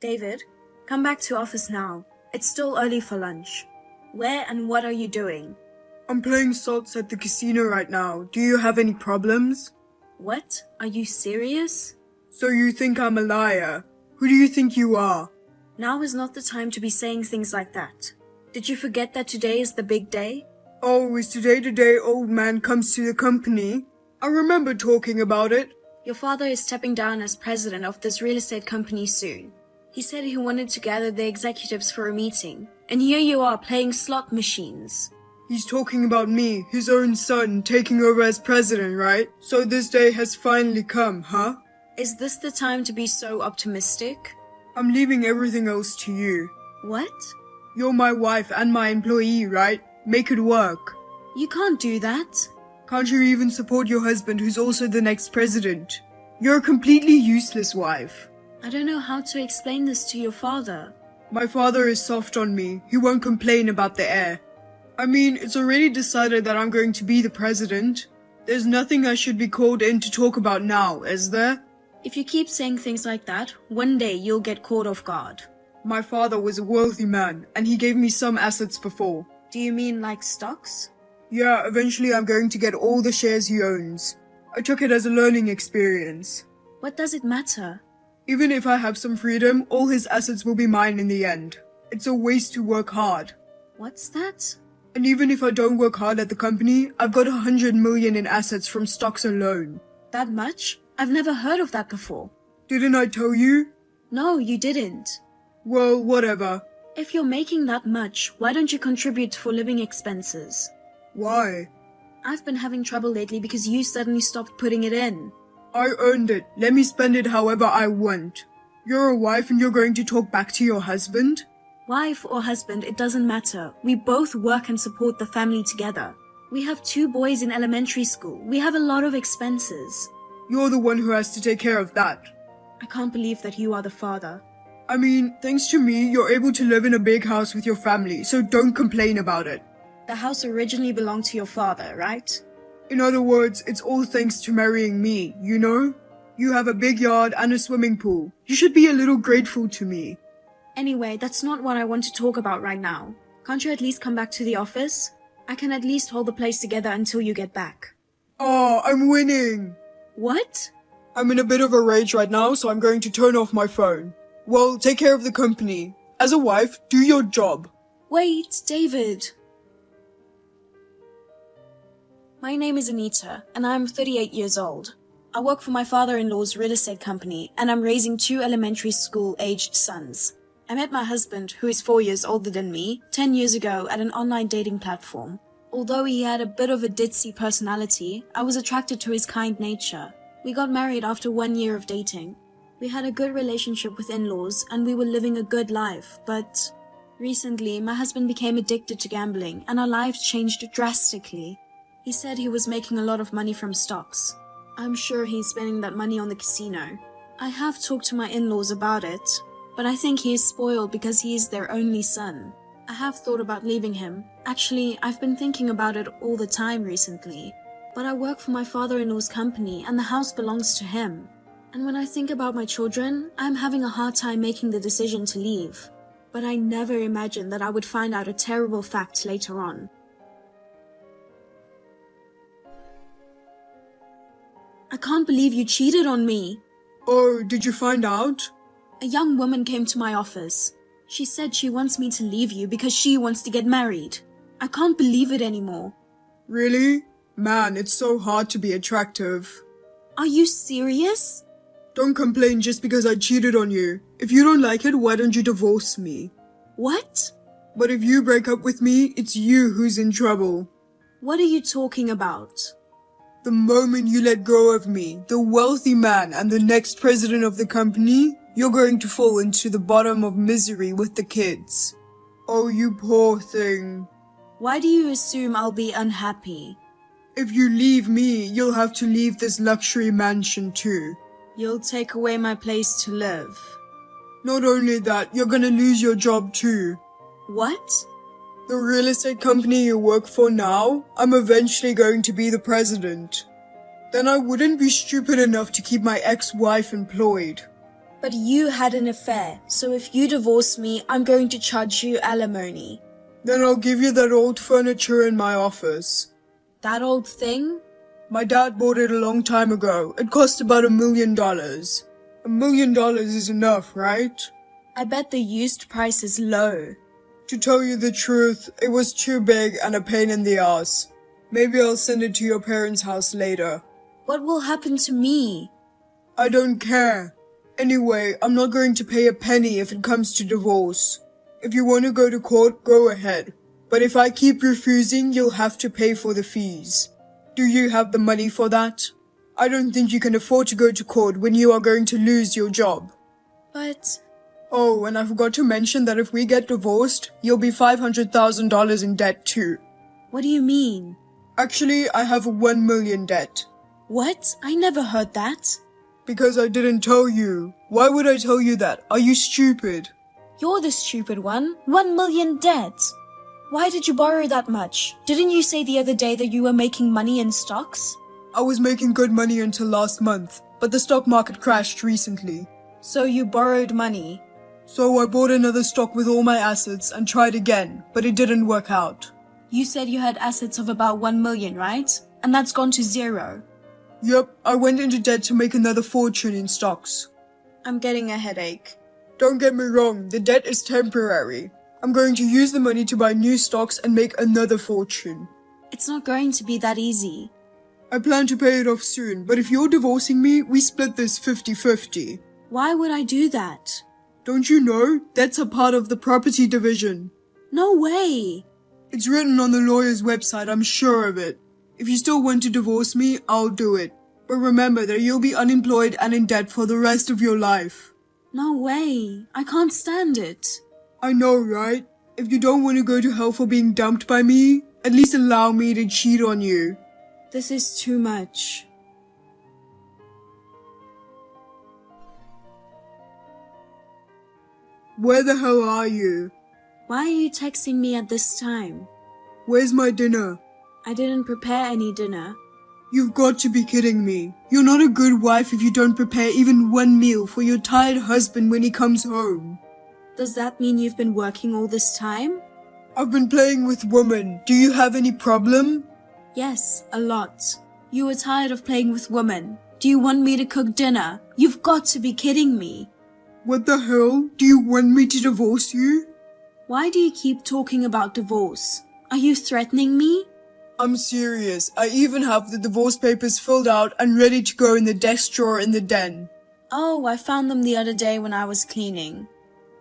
David, come back to office now. It's still early for lunch. Where and what are you doing? I'm playing slots at the casino right now. Do you have any problems? What? Are you serious? So you think I'm a liar? Who do you think you are? Now is not the time to be saying things like that. Did you forget that today is the big day? Oh, is today the day old man comes to the company? I remember talking about it. Your father is stepping down as president of this real estate company soon. He said he wanted to gather the executives for a meeting, and here you are playing slot machines. He's talking about me, his own son, taking over as president, right? So this day has finally come, huh? Is this the time to be so optimistic? I'm leaving everything else to you. What? You're my wife and my employee, right? Make it work. You can't do that. Can't you even support your husband who's also the next president? You're a completely useless wife. I don't know how to explain this to your father. My father is soft on me. He won't complain about the heir. I mean, it's already decided that I'm going to be the president. There's nothing I should be called in to talk about now, is there? If you keep saying things like that, one day you'll get caught off guard. My father was a wealthy man, and he gave me some assets before. Do you mean like stocks? Yeah, eventually I'm going to get all the shares he owns. I took it as a learning experience. What does it matter? Even if I have some freedom, all his assets will be mine in the end. It's a waste to work hard. What's that? And even if I don't work hard at the company, I've got 100 million in assets from stocks alone. That much? I've never heard of that before. Didn't I tell you? No, you didn't. Well, whatever. If you're making that much, why don't you contribute for living expenses? Why? I've been having trouble lately because you suddenly stopped putting it in. I earned it. Let me spend it however I want. You're a wife and you're going to talk back to your husband? Wife or husband, it doesn't matter. We both work and support the family together. We have 2 boys in elementary school. We have a lot of expenses. You're the one who has to take care of that. I can't believe that you are the father. I mean, thanks to me, you're able to live in a big house with your family, so don't complain about it. The house originally belonged to your father, right? In other words, it's all thanks to marrying me, you know? You have a big yard and a swimming pool. You should be a little grateful to me. Anyway, that's not what I want to talk about right now. Can't you at least come back to the office? I can at least hold the place together until you get back. Oh, I'm winning! What? I'm in a bit of a rage right now, so I'm going to turn off my phone. Well, take care of the company. As a wife, do your job. Wait, David. My name is Anita, and I'm 38 years old. I work for my father-in-law's real estate company, and I'm raising 2 elementary school-aged sons. I met my husband, who is 4 years older than me, 10 years ago at an online dating platform. Although he had a bit of a ditzy personality, I was attracted to his kind nature. We got married after 1 year of dating. We had a good relationship with in-laws, and we were living a good life, but recently my husband became addicted to gambling, and our lives changed drastically. He said he was making a lot of money from stocks. I'm sure he's spending that money on the casino. I have talked to my in-laws about it, but I think he is spoiled because he is their only son. I have thought about leaving him. Actually, I've been thinking about it all the time recently. But I work for my father-in-law's company and the house belongs to him. And when I think about my children, I'm having a hard time making the decision to leave. But I never imagined that I would find out a terrible fact later on. I can't believe you cheated on me. Oh, did you find out? A young woman came to my office. She said she wants me to leave you because she wants to get married. I can't believe it anymore. Really? Man, it's so hard to be attractive. Are you serious? Don't complain just because I cheated on you. If you don't like it, why don't you divorce me? What? But if you break up with me, it's you who's in trouble. What are you talking about? The moment you let go of me, the wealthy man and the next president of the company, you're going to fall into the bottom of misery with the kids. Oh, you poor thing. Why do you assume I'll be unhappy? If you leave me, you'll have to leave this luxury mansion too. You'll take away my place to live. Not only that, you're gonna lose your job too. What? The real estate company you work for now, I'm eventually going to be the president. Then I wouldn't be stupid enough to keep my ex-wife employed. But you had an affair, so if you divorce me, I'm going to charge you alimony. Then I'll give you that old furniture in my office. That old thing? My dad bought it a long time ago. It cost about $1 million. $1 million is enough, right? I bet the used price is low. To tell you the truth, it was too big and a pain in the ass. Maybe I'll send it to your parents' house later. What will happen to me? I don't care. Anyway, I'm not going to pay a penny if it comes to divorce. If you want to go to court, go ahead. But if I keep refusing, you'll have to pay for the fees. Do you have the money for that? I don't think you can afford to go to court when you are going to lose your job. But... Oh, and I forgot to mention that if we get divorced, you'll be $500,000 in debt too. What do you mean? Actually, I have a $1 million debt. What? I never heard that. Because I didn't tell you. Why would I tell you that? Are you stupid? You're the stupid one. 1 million debt. Why did you borrow that much? Didn't you say the other day that you were making money in stocks? I was making good money until last month, but the stock market crashed recently. So you borrowed money. So I bought another stock with all my assets and tried again, but it didn't work out. You said you had assets of about 1 million, right? And that's gone to zero. Yep, I went into debt to make another fortune in stocks. I'm getting a headache. Don't get me wrong, the debt is temporary. I'm going to use the money to buy new stocks and make another fortune. It's not going to be that easy. I plan to pay it off soon, but if you're divorcing me, we split this 50-50. Why would I do that? Don't you know? That's a part of the property division. No way! It's written on the lawyer's website, I'm sure of it. If you still want to divorce me, I'll do it. But remember that you'll be unemployed and in debt for the rest of your life. No way. I can't stand it. I know, right? If you don't want to go to hell for being dumped by me, at least allow me to cheat on you. This is too much. Where the hell are you? Why are you texting me at this time? Where's my dinner? I didn't prepare any dinner. You've got to be kidding me. You're not a good wife if you don't prepare even one meal for your tired husband when he comes home. Does that mean you've been working all this time? I've been playing with women. Do you have any problem? Yes, a lot. You were tired of playing with women. Do you want me to cook dinner? You've got to be kidding me. What the hell? Do you want me to divorce you? Why do you keep talking about divorce? Are you threatening me? I'm serious. I even have the divorce papers filled out and ready to go in the desk drawer in the den. Oh, I found them the other day when I was cleaning.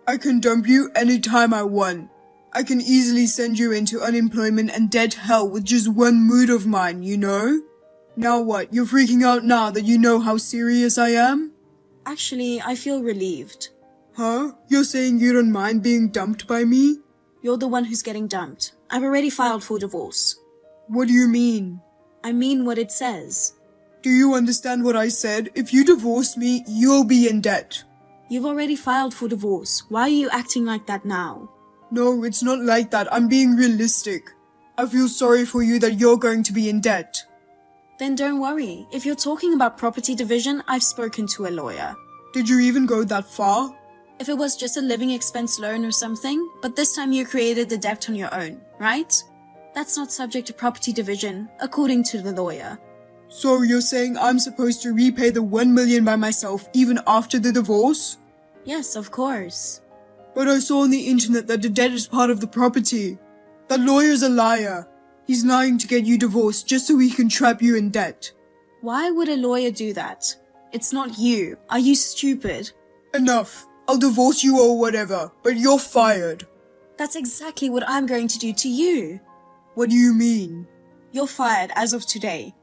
I can dump you anytime I want. I can easily send you into unemployment and dead hell with just one mood of mine, you know? Now what, you're freaking out now that you know how serious I am? Actually, I feel relieved. Huh? You're saying you don't mind being dumped by me? You're the one who's getting dumped. I've already filed for divorce. What do you mean? I mean what it says. Do you understand what I said? If you divorce me, you'll be in debt. You've already filed for divorce. Why are you acting like that now? No, it's not like that. I'm being realistic. I feel sorry for you that you're going to be in debt. Then don't worry. If you're talking about property division, I've spoken to a lawyer. Did you even go that far? If it was just a living expense loan or something, but this time you created the debt on your own, right? That's not subject to property division, according to the lawyer. So you're saying I'm supposed to repay the 1 million by myself even after the divorce? Yes, of course. But I saw on the internet that the debt is part of the property. That lawyer's a liar. He's lying to get you divorced just so he can trap you in debt. Why would a lawyer do that? It's not you. Are you stupid? Enough. I'll divorce you or whatever, but you're fired. That's exactly what I'm going to do to you. What do you mean? You're fired as of today.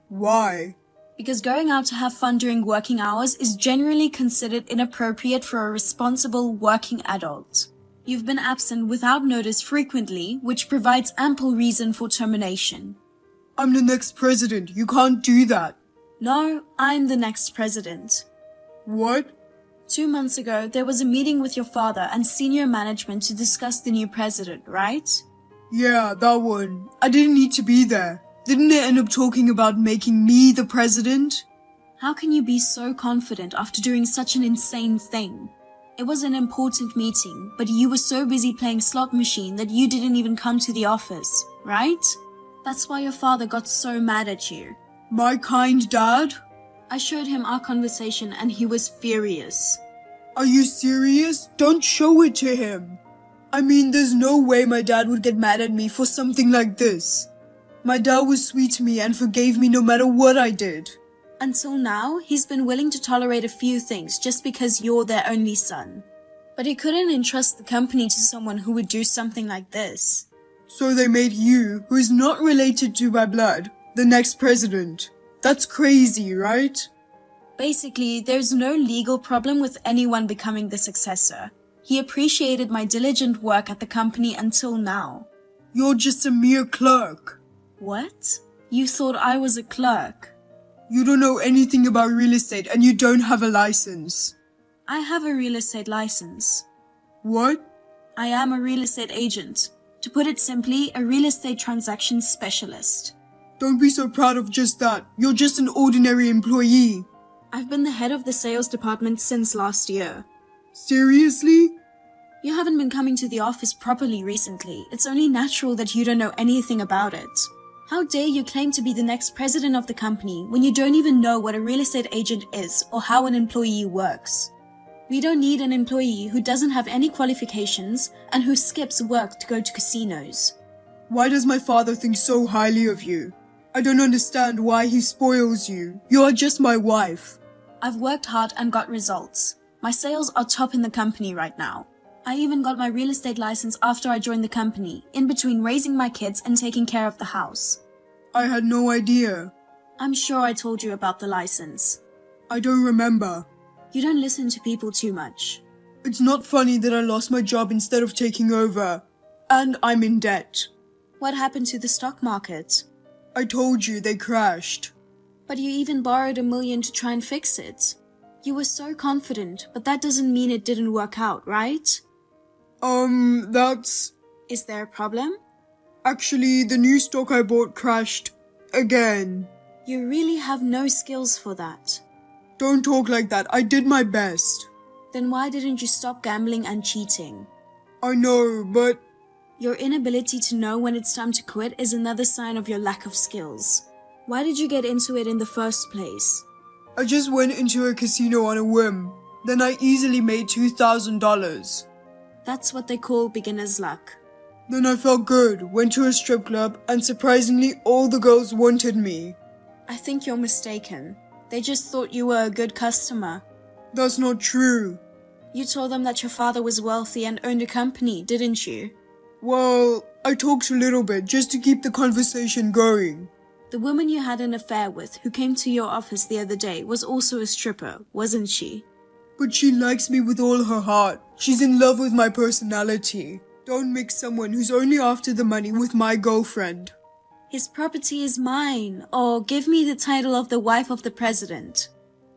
Why? Because going out to have fun during working hours is generally considered inappropriate for a responsible working adult. You've been absent without notice frequently, which provides ample reason for termination. I'm the next president. You can't do that. No, I'm the next president. What? 2 months ago, there was a meeting with your father and senior management to discuss the new president, right? Yeah, that one. I didn't need to be there. Didn't they end up talking about making me the president? How can you be so confident after doing such an insane thing? It was an important meeting, but you were so busy playing slot machine that you didn't even come to the office, right? That's why your father got so mad at you. My kind dad? I showed him our conversation and he was furious. Are you serious? Don't show it to him. I mean, there's no way my dad would get mad at me for something like this. My dad was sweet to me and forgave me no matter what I did. Until now, he's been willing to tolerate a few things just because you're their only son. But he couldn't entrust the company to someone who would do something like this. So they made you, who is not related to my blood, the next president. That's crazy, right? Basically, there's no legal problem with anyone becoming the successor. He appreciated my diligent work at the company until now. You're just a mere clerk. What? You thought I was a clerk? You don't know anything about real estate and you don't have a license. I have a real estate license. What? I am a real estate agent. To put it simply, a real estate transaction specialist. Don't be so proud of just that. You're just an ordinary employee. I've been the head of the sales department since last year. Seriously? You haven't been coming to the office properly recently. It's only natural that you don't know anything about it. How dare you claim to be the next president of the company when you don't even know what a real estate agent is or how an employee works? We don't need an employee who doesn't have any qualifications and who skips work to go to casinos. Why does my father think so highly of you? I don't understand why he spoils you. You are just my wife. I've worked hard and got results. My sales are top in the company right now. I even got my real estate license after I joined the company, in between raising my kids and taking care of the house. I had no idea. I'm sure I told you about the license. I don't remember. You don't listen to people too much. It's not funny that I lost my job instead of taking over. And I'm in debt. What happened to the stock market? I told you they crashed. But you even borrowed $1 million to try and fix it. You were so confident, but that doesn't mean it didn't work out, right? That's... Is there a problem? Actually, the new stock I bought crashed again. You really have no skills for that. Don't talk like that. I did my best. Then why didn't you stop gambling and cheating? I know, but... Your inability to know when it's time to quit is another sign of your lack of skills. Why did you get into it in the first place? I just went into a casino on a whim. Then I easily made $2,000. That's what they call beginner's luck. Then I felt good, went to a strip club, and surprisingly all the girls wanted me. I think you're mistaken. They just thought you were a good customer. That's not true. You told them that your father was wealthy and owned a company, didn't you? Well, I talked a little bit just to keep the conversation going. The woman you had an affair with who came to your office the other day was also a stripper, wasn't she? But she likes me with all her heart. She's in love with my personality. Don't mix someone who's only after the money with my girlfriend. His property is mine, or give me the title of the wife of the president.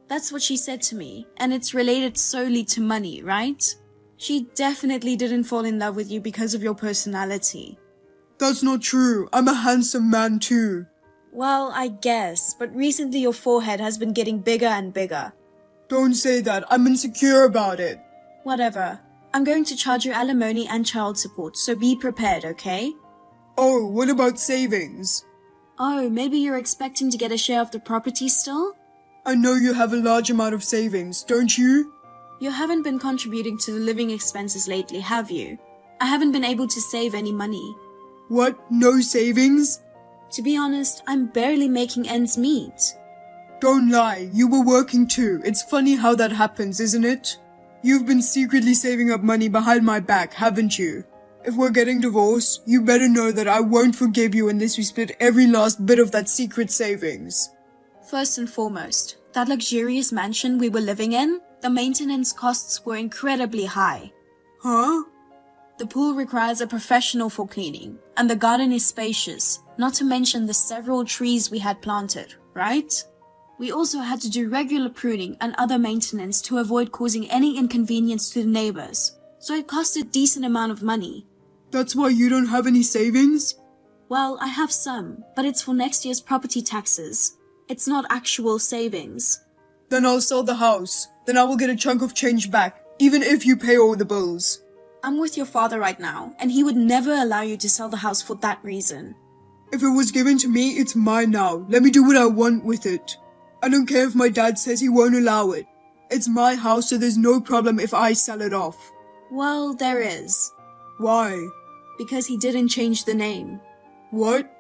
That's what she said to me, and it's related solely to money, right? She definitely didn't fall in love with you because of your personality. That's not true. I'm a handsome man too. Well, I guess, but recently your forehead has been getting bigger and bigger. Don't say that. I'm insecure about it. Whatever. I'm going to charge you alimony and child support, so be prepared, okay? Oh, what about savings? Oh, maybe you're expecting to get a share of the property still? I know you have a large amount of savings, don't you? You haven't been contributing to the living expenses lately, have you? I haven't been able to save any money. What? No savings? To be honest, I'm barely making ends meet. Don't lie, you were working too. It's funny how that happens, isn't it? You've been secretly saving up money behind my back, haven't you? If we're getting divorced, you better know that I won't forgive you unless we split every last bit of that secret savings. First and foremost, that luxurious mansion we were living in, the maintenance costs were incredibly high. Huh? The pool requires a professional for cleaning, and the garden is spacious, not to mention the several trees we had planted, right? We also had to do regular pruning and other maintenance to avoid causing any inconvenience to the neighbors, so it cost a decent amount of money. That's why you don't have any savings? Well, I have some, but it's for next year's property taxes. It's not actual savings. Then I'll sell the house. Then I will get a chunk of change back, even if you pay all the bills. I'm with your father right now, and he would never allow you to sell the house for that reason. If it was given to me, it's mine now. Let me do what I want with it. I don't care if my dad says he won't allow it. It's my house, so there's no problem if I sell it off. Well, there is. Why? Because he didn't change the name. What?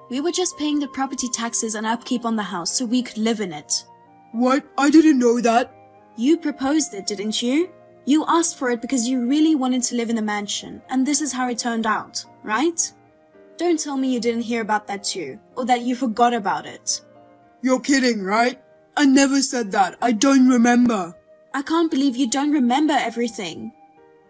We were just paying the property taxes and upkeep on the house so we could live in it. What? I didn't know that. You proposed it, didn't you? You asked for it because you really wanted to live in the mansion, and this is how it turned out, right? Don't tell me you didn't hear about that too, or that you forgot about it. You're kidding, right? I never said that. I don't remember. I can't believe you don't remember everything.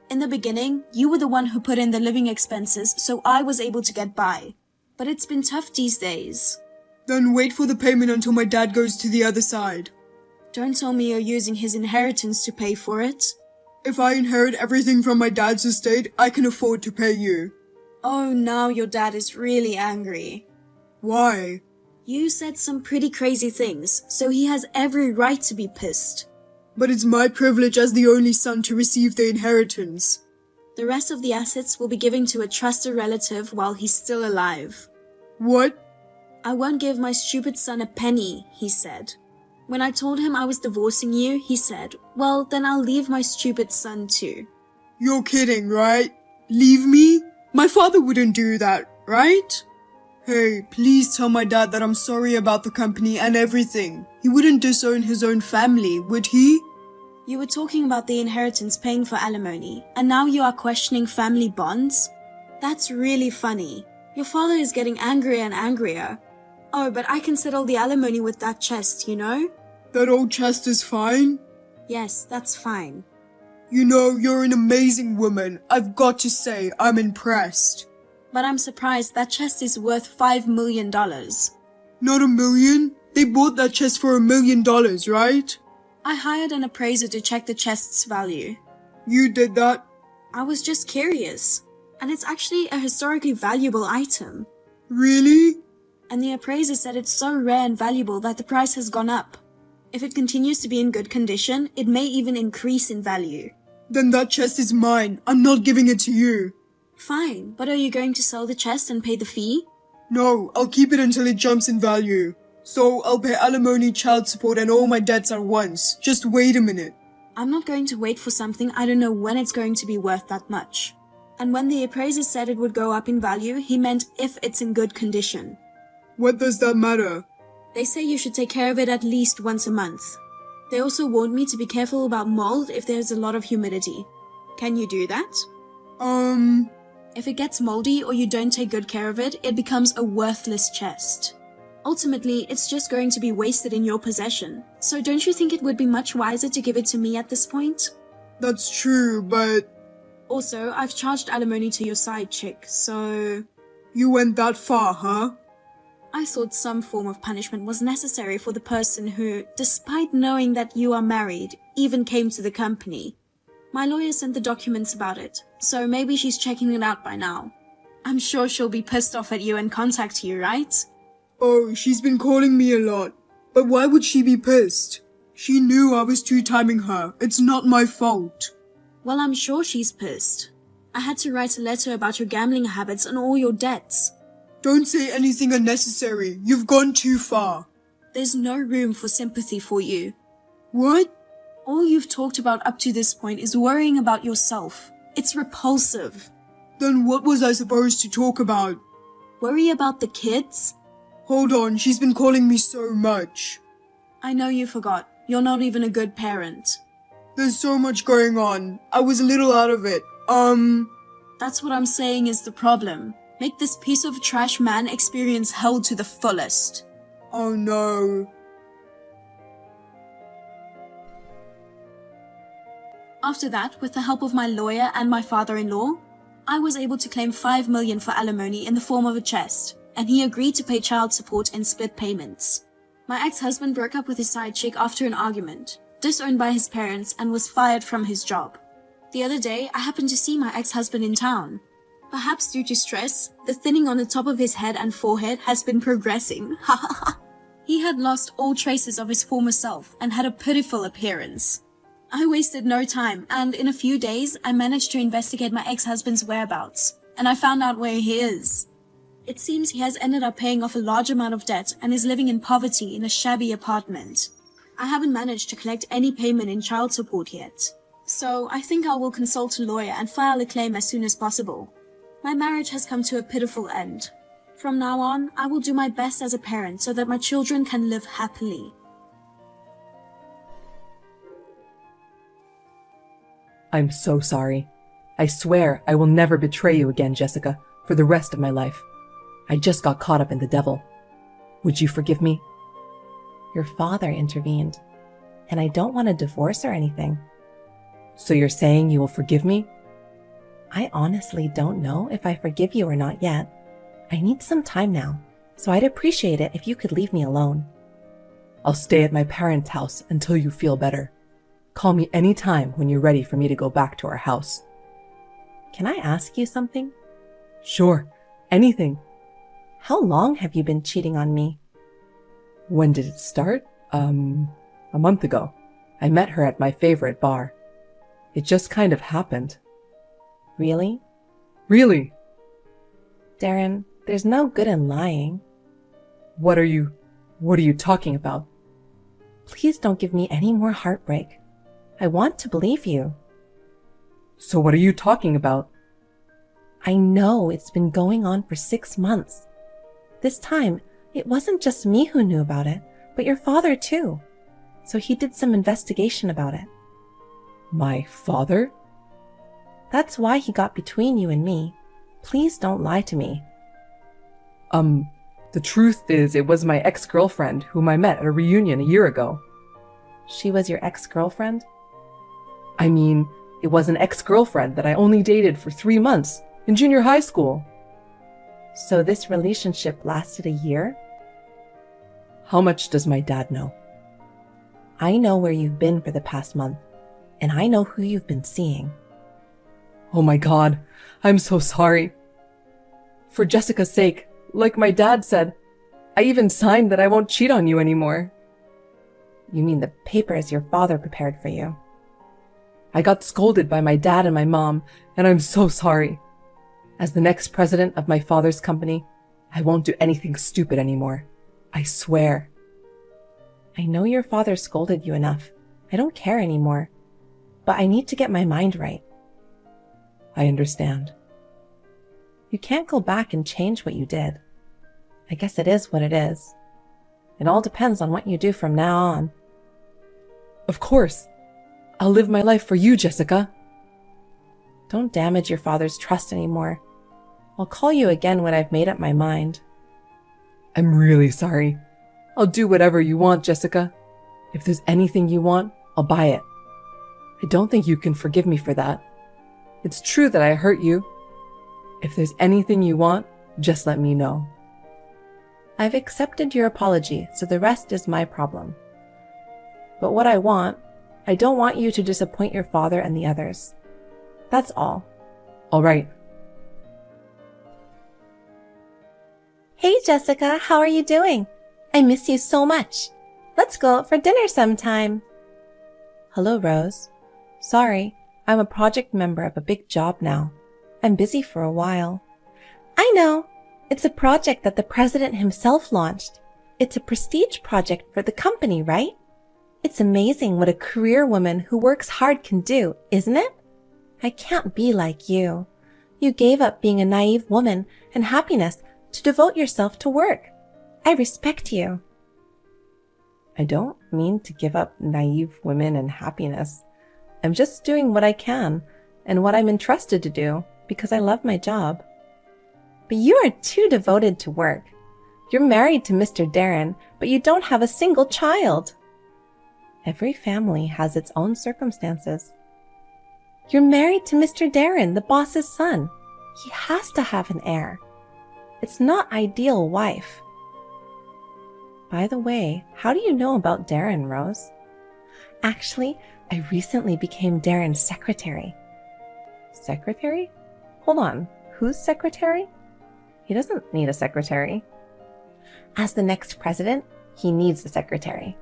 In the beginning, you were the one who put in the living expenses, so I was able to get by. But it's been tough these days. Then wait for the payment until my dad goes to the other side. Don't tell me you're using his inheritance to pay for it. If I inherit everything from my dad's estate, I can afford to pay you. Oh, now your dad is really angry. Why? You said some pretty crazy things, so he has every right to be pissed. But it's my privilege as the only son to receive the inheritance. The rest of the assets will be given to a trusted relative while he's still alive. What? I won't give my stupid son a penny, he said. When I told him I was divorcing you, he said, well, then I'll leave my stupid son too. You're kidding, right? Leave me? My father wouldn't do that, right? Hey, please tell my dad that I'm sorry about the company and everything. He wouldn't disown his own family, would he? You were talking about the inheritance paying for alimony, and now you are questioning family bonds? That's really funny. Your father is getting angrier and angrier. Oh, but I can settle the alimony with that chest, you know? That old chest is fine? Yes, that's fine. You know, you're an amazing woman. I've got to say, I'm impressed. But I'm surprised that chest is worth $5 million. Not $1 million? They bought that chest for $1 million, right? I hired an appraiser to check the chest's value. You did that? I was just curious. And it's actually a historically valuable item. Really? And the appraiser said it's so rare and valuable that the price has gone up. If it continues to be in good condition, it may even increase in value. Then that chest is mine. I'm not giving it to you. Fine, but are you going to sell the chest and pay the fee? No, I'll keep it until it jumps in value. So I'll pay alimony, child support, and all my debts at once. Just wait a minute. I'm not going to wait for something I don't know when it's going to be worth that much. And when the appraiser said it would go up in value, he meant if it's in good condition. What does that matter? They say you should take care of it at least once a month. They also warned me to be careful about mold if there's a lot of humidity. Can you do that? If it gets moldy or you don't take good care of it, it becomes a worthless chest. Ultimately, it's just going to be wasted in your possession. So don't you think it would be much wiser to give it to me at this point? That's true, but... Also, I've charged alimony to your side chick, so... You went that far, huh? I thought some form of punishment was necessary for the person who, despite knowing that you are married, even came to the company. My lawyer sent the documents about it, so maybe she's checking it out by now. I'm sure she'll be pissed off at you and contact you, right? Oh, she's been calling me a lot. But why would she be pissed? She knew I was two-timing her. It's not my fault. Well, I'm sure she's pissed. I had to write a letter about your gambling habits and all your debts. Don't say anything unnecessary. You've gone too far. There's no room for sympathy for you. What? All you've talked about up to this point is worrying about yourself. It's repulsive. Then what was I supposed to talk about? Worry about the kids? Hold on, she's been calling me so much. I know you forgot. You're not even a good parent. There's so much going on. I was a little out of it. That's what I'm saying is the problem. Make this piece of trash man experience hell to the fullest. Oh no. After that, with the help of my lawyer and my father-in-law, I was able to claim $5 million for alimony in the form of a chest, and he agreed to pay child support in split payments. My ex-husband broke up with his side chick after an argument, disowned by his parents, and was fired from his job. The other day, I happened to see my ex-husband in town. Perhaps due to stress, the thinning on the top of his head and forehead has been progressing. He had lost all traces of his former self and had a pitiful appearance. I wasted no time, and in a few days, I managed to investigate my ex-husband's whereabouts, and I found out where he is. It seems he has ended up paying off a large amount of debt and is living in poverty in a shabby apartment. I haven't managed to collect any payment in child support yet, so I think I will consult a lawyer and file a claim as soon as possible. My marriage has come to a pitiful end. From now on, I will do my best as a parent so that my children can live happily. I'm so sorry. I swear I will never betray you again, Jessica, for the rest of my life. I just got caught up in the devil. Would you forgive me? Your father intervened, and I don't want a divorce or anything. So you're saying you will forgive me? I honestly don't know if I forgive you or not yet. I need some time now, so I'd appreciate it if you could leave me alone. I'll stay at my parents' house until you feel better. Call me any time when you're ready for me to go back to our house. Can I ask you something? Sure, anything. How long have you been cheating on me? When did it start? A month ago. I met her at my favorite bar. It just kind of happened. Really? Really? Darren, there's no good in lying. What are you talking about? Please don't give me any more heartbreak. I want to believe you. So what are you talking about? I know it's been going on for 6 months. This time, it wasn't just me who knew about it, but your father too. So he did some investigation about it. My father? That's why he got between you and me. Please don't lie to me. The truth is it was my ex-girlfriend whom I met at a reunion a year ago. She was your ex-girlfriend? I mean, it was an ex-girlfriend that I only dated for 3 months in junior high school. So this relationship lasted a year? How much does my dad know? I know where you've been for the past month, and I know who you've been seeing. Oh my God, I'm so sorry. For Jessica's sake, like my dad said, I even signed that I won't cheat on you anymore. You mean the papers your father prepared for you? I got scolded by my dad and my mom, and I'm so sorry. As the next president of my father's company, I won't do anything stupid anymore. I swear. I know your father scolded you enough. I don't care anymore. But I need to get my mind right. I understand. You can't go back and change what you did. I guess it is what it is. It all depends on what you do from now on. Of course. I'll live my life for you, Jessica. Don't damage your father's trust anymore. I'll call you again when I've made up my mind. I'm really sorry. I'll do whatever you want, Jessica. If there's anything you want, I'll buy it. I don't think you can forgive me for that. It's true that I hurt you. If there's anything you want, just let me know. I've accepted your apology, so the rest is my problem. But what I don't want you to disappoint your father and the others. That's all. All right. Hey, Jessica, how are you doing? I miss you so much. Let's go out for dinner sometime. Hello, Rose. Sorry, I'm a project member of a big job now. I'm busy for a while. I know. It's a project that the president himself launched. It's a prestige project for the company, right? It's amazing what a career woman who works hard can do, isn't it? I can't be like you. You gave up being a naive woman and happiness to devote yourself to work. I respect you. I don't mean to give up naive women and happiness. I'm just doing what I can and what I'm entrusted to do because I love my job. But you are too devoted to work. You're married to Mr. Darren, but you don't have a single child. Every family has its own circumstances. You're married to Mr. Darren, the boss's son. He has to have an heir. It's not ideal wife. By the way, how do you know about Darren, Rose? Actually, I recently became Darren's secretary. Secretary? Hold on, who's secretary? He doesn't need a secretary. As the next president, He needs a secretary.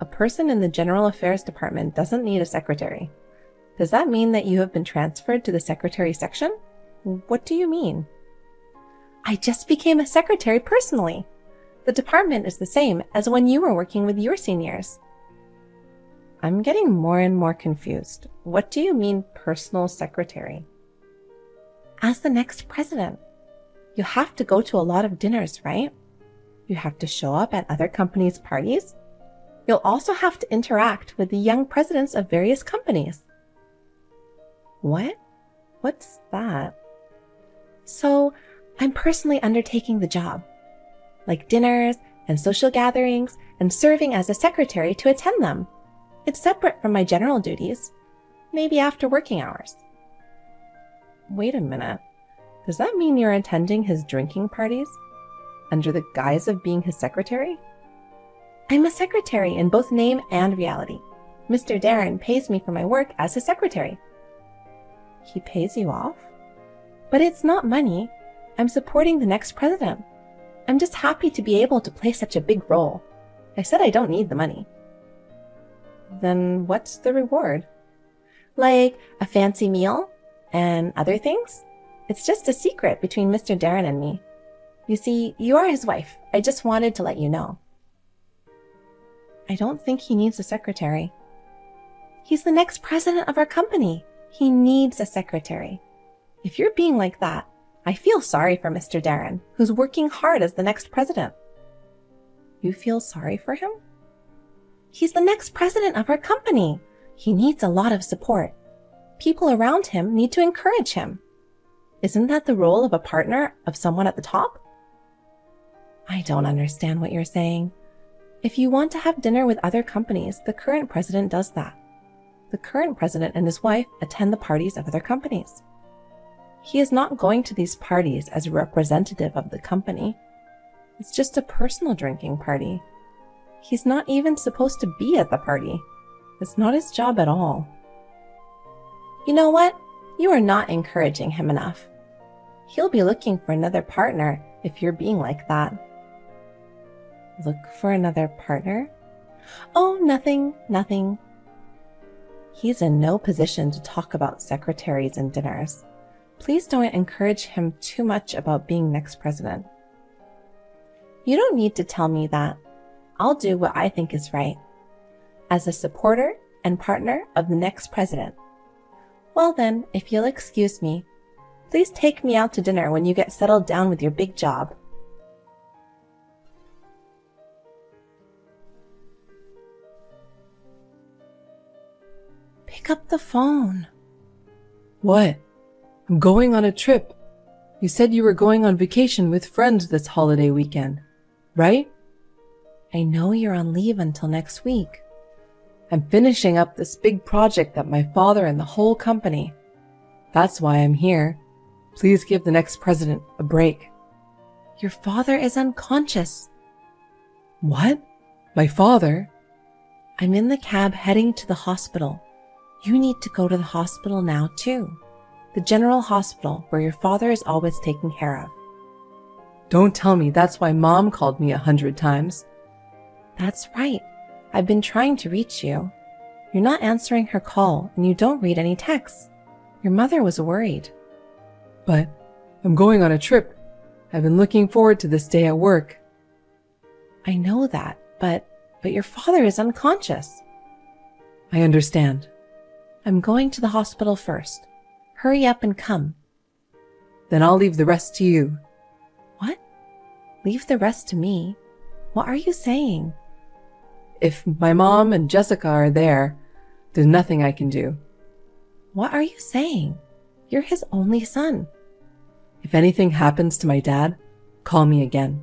A person in the General Affairs Department doesn't need a secretary. Does that mean that you have been transferred to the secretary section? What do you mean? I just became a secretary personally. The department is the same as when you were working with your seniors. I'm getting more and more confused. What do you mean personal secretary? As the next president, you have to go to a lot of dinners, right? You have to show up at other companies' parties. You'll also have to interact with the young presidents of various companies. What? What's that? So, I'm personally undertaking the job, like dinners and social gatherings and serving as a secretary to attend them. It's separate from my general duties, maybe after working hours. Wait a minute. Does that mean you're attending his drinking parties under the guise of being his secretary? I'm a secretary in both name and reality. Mr. Darren pays me for my work as his secretary. He pays you off? But it's not money. I'm supporting the next president. I'm just happy to be able to play such a big role. I said I don't need the money. Then what's the reward? Like a fancy meal and other things? It's just a secret between Mr. Darren and me. You see, you are his wife. I just wanted to let you know. I don't think he needs a secretary. He's the next president of our company. He needs a secretary. If you're being like that, I feel sorry for Mr. Darren, who's working hard as the next president. You feel sorry for him? He's the next president of our company. He needs a lot of support. People around him need to encourage him. Isn't that the role of a partner of someone at the top? I don't understand what you're saying. If you want to have dinner with other companies, the current president does that. The current president and his wife attend the parties of other companies. He is not going to these parties as a representative of the company. It's just a personal drinking party. He's not even supposed to be at the party. It's not his job at all. You know what? You are not encouraging him enough. He'll be looking for another partner if you're being like that. Look for another partner? Oh, nothing. He's in no position to talk about secretaries and dinners. Please don't encourage him too much about being next president. You don't need to tell me that. I'll do what I think is right. As a supporter and partner of the next president. Well then, if you'll excuse me, please take me out to dinner when you get settled down with your big job. Pick up the phone. What? I'm going on a trip. You said you were going on vacation with friends this holiday weekend, right? I know you're on leave until next week. I'm finishing up this big project that my father and the whole company. That's why I'm here. Please give the next president a break. Your father is unconscious. What? My father? I'm in the cab heading to the hospital. You need to go to the hospital now too. The general hospital where your father is always taken care of. Don't tell me that's why Mom called me 100 times. That's right. I've been trying to reach you. You're not answering her call and you don't read any texts. Your mother was worried. But I'm going on a trip. I've been looking forward to this day at work. I know that, but your father is unconscious. I understand. I'm going to the hospital first. Hurry up and come. Then I'll leave the rest to you. What? Leave the rest to me? What are you saying? If my mom and Jessica are there, there's nothing I can do. What are you saying? You're his only son. If anything happens to my dad, call me again.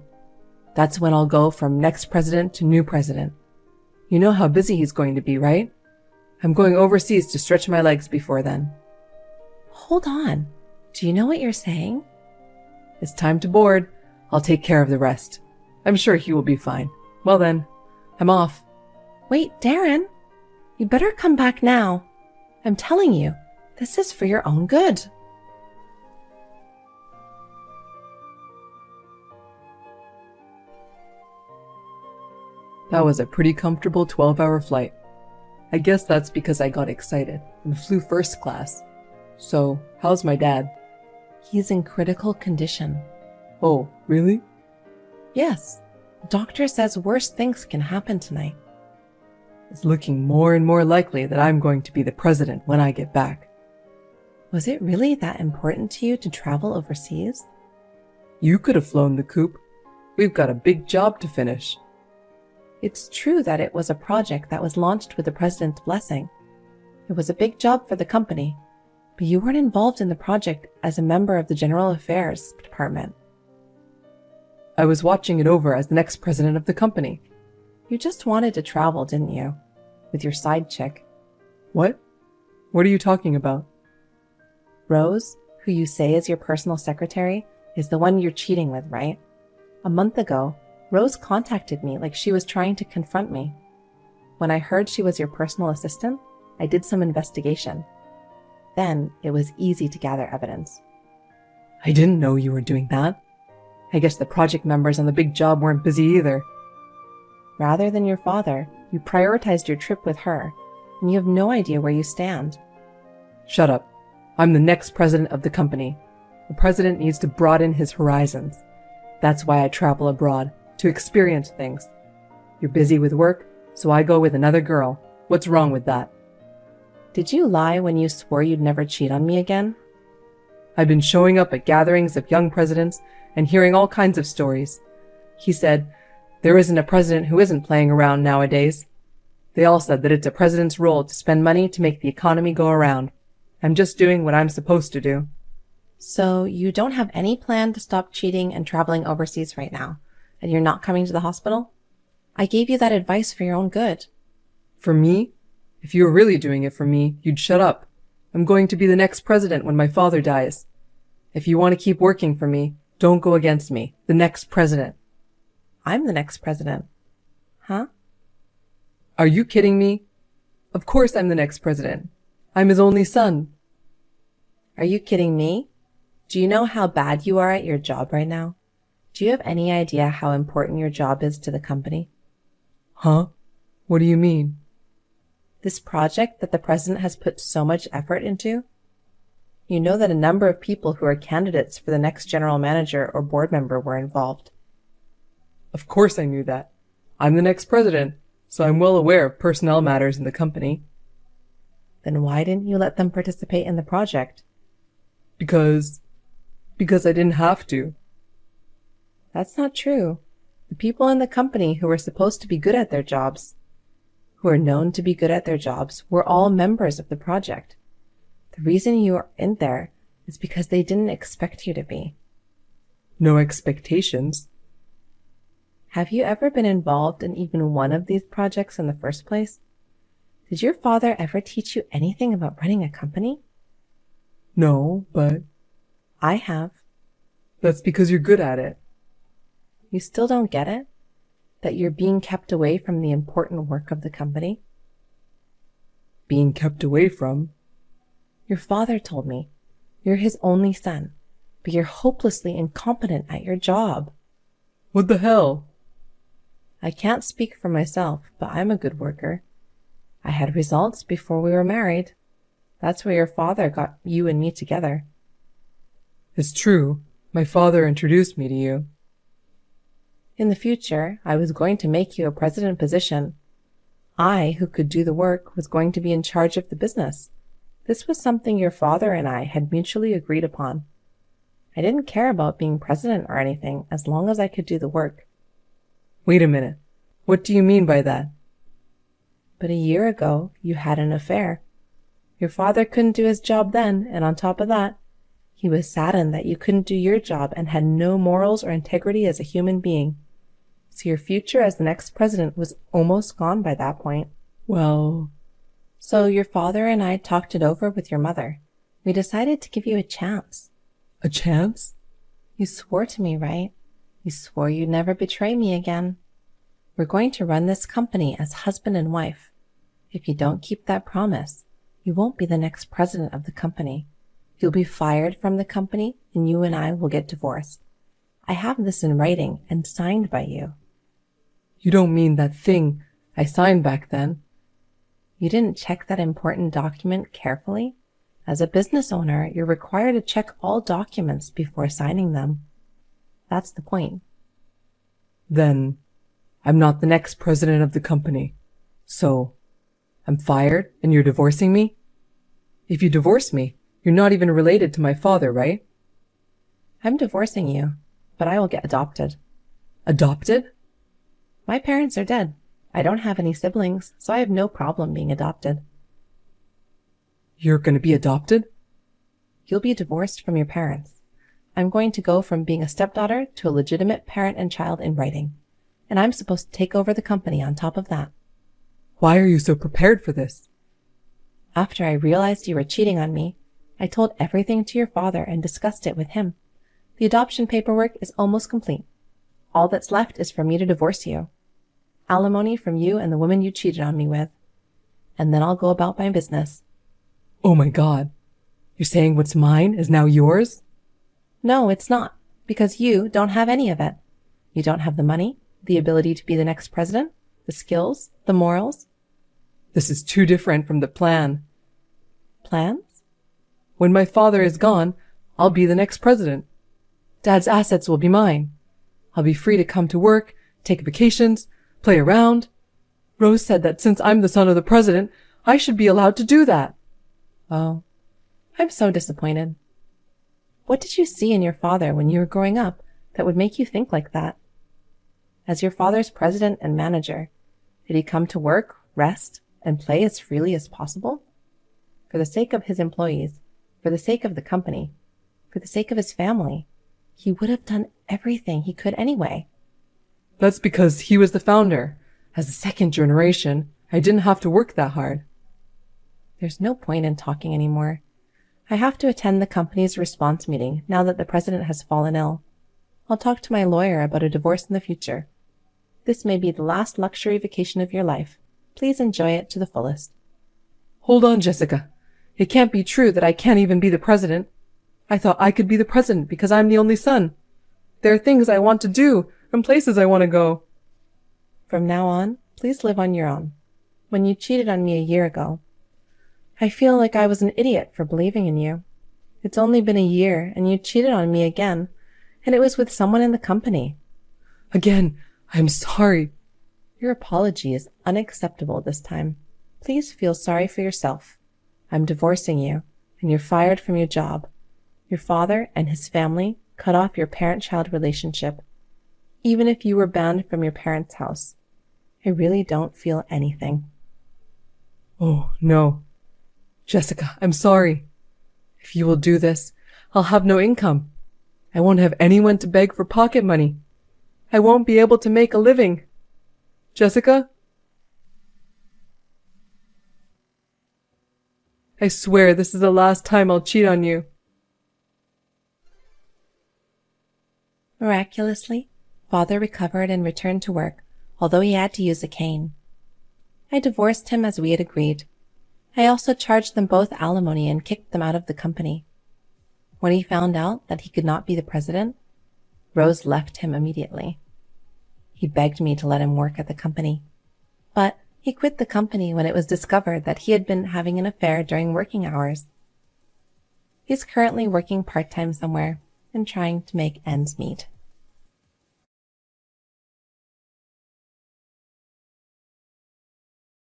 That's when I'll go from next president to new president. You know how busy he's going to be, right? I'm going overseas to stretch my legs before then. Hold on. Do you know what you're saying? It's time to board. I'll take care of the rest. I'm sure he will be fine. Well then, I'm off. Wait, Darren. You better come back now. I'm telling you, this is for your own good. That was a pretty comfortable 12-hour flight. I guess that's because I got excited and flew first class. So, how's my dad? He's in critical condition. Oh, really? Yes. Doctor says worse things can happen tonight. It's looking more and more likely that I'm going to be the president when I get back. Was it really that important to you to travel overseas? You could have flown the coop. We've got a big job to finish. It's true that it was a project that was launched with the president's blessing. It was a big job for the company, but you weren't involved in the project as a member of the General Affairs Department. I was watching it over as the next president of the company. You just wanted to travel, didn't you? With your side chick. What? What are you talking about? Rose, who you say is your personal secretary, is the one you're cheating with, right? A month ago, Rose contacted me like she was trying to confront me. When I heard she was your personal assistant, I did some investigation. Then it was easy to gather evidence. I didn't know you were doing that. I guess the project members on the big job weren't busy either. Rather than your father, you prioritized your trip with her, and you have no idea where you stand. Shut up. I'm the next president of the company. The president needs to broaden his horizons. That's why I travel abroad, to experience things. You're busy with work, so I go with another girl. What's wrong with that? Did you lie when you swore you'd never cheat on me again? I've been showing up at gatherings of young presidents and hearing all kinds of stories. He said, there isn't a president who isn't playing around nowadays. They all said that it's a president's role to spend money to make the economy go around. I'm just doing what I'm supposed to do. So you don't have any plan to stop cheating and traveling overseas right now, and you're not coming to the hospital? I gave you that advice for your own good. For me? If you were really doing it for me, you'd shut up. I'm going to be the next president when my father dies. If you want to keep working for me, don't go against me, the next president. I'm the next president. Huh? Are you kidding me? Of course I'm the next president. I'm his only son. Are you kidding me? Do you know how bad you are at your job right now? Do you have any idea how important your job is to the company? Huh? What do you mean? This project that the president has put so much effort into? You know that a number of people who are candidates for the next general manager or board member were involved. Of course I knew that. I'm the next president, so I'm well aware of personnel matters in the company. Then why didn't you let them participate in the project? Because I didn't have to. That's not true. The people in the company who were supposed to be good at their jobs, who are known to be good at their jobs, were all members of the project. The reason you are in there is because they didn't expect you to be. No expectations. Have you ever been involved in even one of these projects in the first place? Did your father ever teach you anything about running a company? No, but I have. that's because you're good at it. You still don't get it? That you're being kept away from the important work of the company? Being kept away from? Your father told me. You're his only son, but you're hopelessly incompetent at your job. What the hell? I can't speak for myself, but I'm a good worker. I had results before we were married. That's where your father got you and me together. It's true. My father introduced me to you. In the future, I was going to make you a president position. I, who could do the work, was going to be in charge of the business. This was something your father and I had mutually agreed upon. I didn't care about being president or anything as long as I could do the work. Wait a minute. What do you mean by that? But a year ago, you had an affair. Your father couldn't do his job then, and on top of that, he was saddened that you couldn't do your job and had no morals or integrity as a human being. So your future as the next president was almost gone by that point. Well, so your father and I talked it over with your mother. We decided to give you a chance. a chance? You swore to me, right? You swore you'd never betray me again. We're going to run this company as husband and wife. If you don't keep that promise, you won't be the next president of the company. You'll be fired from the company and you and I will get divorced. I have this in writing and signed by you. You don't mean that thing I signed back then? You didn't check that important document carefully? As a business owner, you're required to check all documents before signing them. That's the point. Then I'm not the next president of the company. So I'm fired and you're divorcing me? If you divorce me, you're not even related to my father, right? I'm divorcing you, but I will get adopted. Adopted? My parents are dead. I don't have any siblings, so I have no problem being adopted. You're going to be adopted? You'll be divorced from your parents. I'm going to go from being a stepdaughter to a legitimate parent and child in writing. And I'm supposed to take over the company on top of that. Why are you so prepared for this? After I realized you were cheating on me, I told everything to your father and discussed it with him. The adoption paperwork is almost complete. All that's left is for me to divorce you. Alimony from you and the woman you cheated on me with. And then I'll go about my business. Oh my God. You're saying what's mine is now yours? No, it's not, because you don't have any of it. You don't have the money, the ability to be the next president, the skills, the morals. This is too different from the plan. Plans? When my father is gone, I'll be the next president. Dad's assets will be mine. I'll be free to come to work, take vacations, play around. Rose said that since I'm the son of the president, I should be allowed to do that. Oh, I'm so disappointed. What did you see in your father when you were growing up that would make you think like that? As your father's president and manager, did he come to work, rest, and play as freely as possible? For the sake of his employees, for the sake of the company, for the sake of his family, he would have done everything he could anyway. That's because he was the founder. As the second generation, I didn't have to work that hard. There's no point in talking anymore. I have to attend the company's response meeting now that the president has fallen ill. I'll talk to my lawyer about a divorce in the future. This may be the last luxury vacation of your life. Please enjoy it to the fullest. Hold on, Jessica. It can't be true that I can't even be the president. I thought I could be the president because I'm the only son. There are things I want to do and places I want to go. From now on, please live on your own. When you cheated on me a year ago, I feel like I was an idiot for believing in you. It's only been a year and you cheated on me again, and it was with someone in the company. Again, I'm sorry. Your apology is unacceptable this time. Please feel sorry for yourself. I'm divorcing you, and you're fired from your job. Your father and his family cut off your parent-child relationship. Even if you were banned from your parents' house, I really don't feel anything. Oh, no. Jessica, I'm sorry. If you will do this, I'll have no income. I won't have anyone to beg for pocket money. I won't be able to make a living. Jessica? I swear this is the last time I'll cheat on you. Miraculously, Father recovered and returned to work, although he had to use a cane. I divorced him as we had agreed. I also charged them both alimony and kicked them out of the company. When he found out that he could not be the president, Rose left him immediately. He begged me to let him work at the company, but he quit the company when it was discovered that he had been having an affair during working hours. He's currently working part-time somewhere and trying to make ends meet.